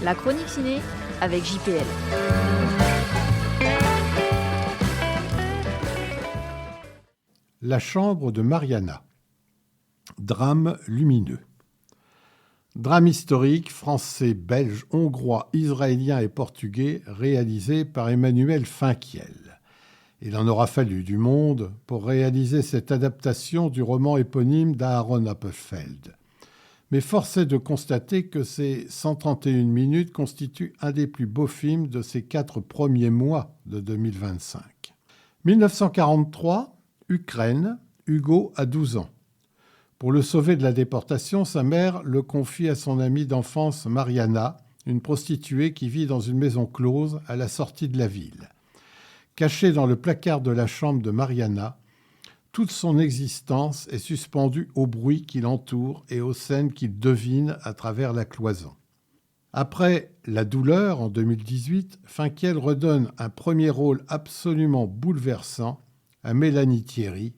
La chronique ciné avec JPL. La chambre de Mariana. Drame lumineux. Drame historique français, belge, hongrois, israélien et portugais réalisé par Emmanuel Finkiel. Il en aura fallu du monde pour réaliser cette adaptation du roman éponyme d'Aaron Appelfeld. Mais force est de constater que ces 131 minutes constituent un des plus beaux films de ces 4 premiers mois de 2025. 1943, Ukraine, Hugo a 12 ans. Pour le sauver de la déportation, sa mère le confie à son amie d'enfance Mariana, une prostituée qui vit dans une maison close à la sortie de la ville. Cachée dans le placard de la chambre de Mariana, toute son existence est suspendue au bruit qui l'entoure et aux scènes qu'il devine à travers la cloison. Après La douleur, en 2018, Finkiel redonne un premier rôle absolument bouleversant à Mélanie Thierry,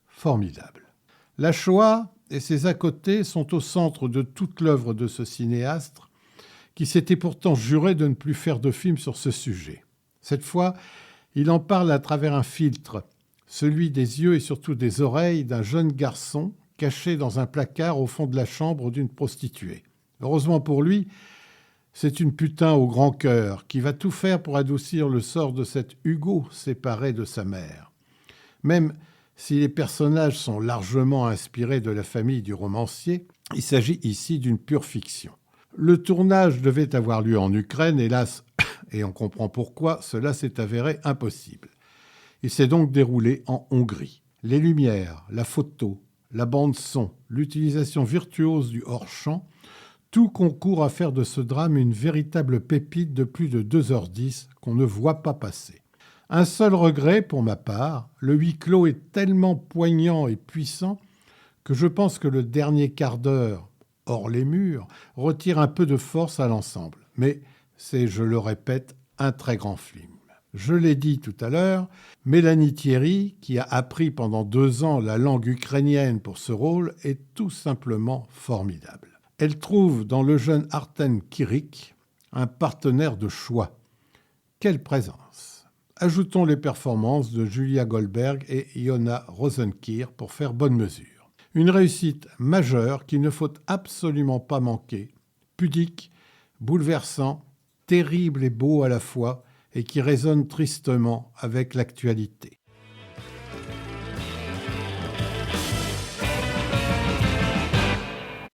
formidable. La Shoah et ses à-côtés sont au centre de toute l'œuvre de ce cinéaste qui s'était pourtant juré de ne plus faire de film sur ce sujet. Cette fois, il en parle à travers un filtre, celui des yeux et surtout des oreilles d'un jeune garçon caché dans un placard au fond de la chambre d'une prostituée. Heureusement pour lui, c'est une putain au grand cœur qui va tout faire pour adoucir le sort de cet Hugo séparé de sa mère. Même si les personnages sont largement inspirés de la famille du romancier, il s'agit ici d'une pure fiction. Le tournage devait avoir lieu en Ukraine, hélas, et on comprend pourquoi, cela s'est avéré impossible. Il s'est donc déroulé en Hongrie. Les lumières, la photo, la bande-son, l'utilisation virtuose du hors-champ, tout concourt à faire de ce drame une véritable pépite de plus de 2h10 qu'on ne voit pas passer. Un seul regret pour ma part, le huis clos est tellement poignant et puissant que je pense que le dernier quart d'heure, hors les murs, retire un peu de force à l'ensemble. Mais c'est, je le répète, un très grand film. Je l'ai dit tout à l'heure, Mélanie Thierry, qui a appris pendant 2 ans la langue ukrainienne pour ce rôle, est tout simplement formidable. Elle trouve dans le jeune Artem Kirik un partenaire de choix. Quelle présence! Ajoutons les performances de Julia Goldberg et Iona Rosenkirch pour faire bonne mesure. Une réussite majeure qu'il ne faut absolument pas manquer, pudique, bouleversant, terrible et beau à la fois, et qui résonne tristement avec l'actualité.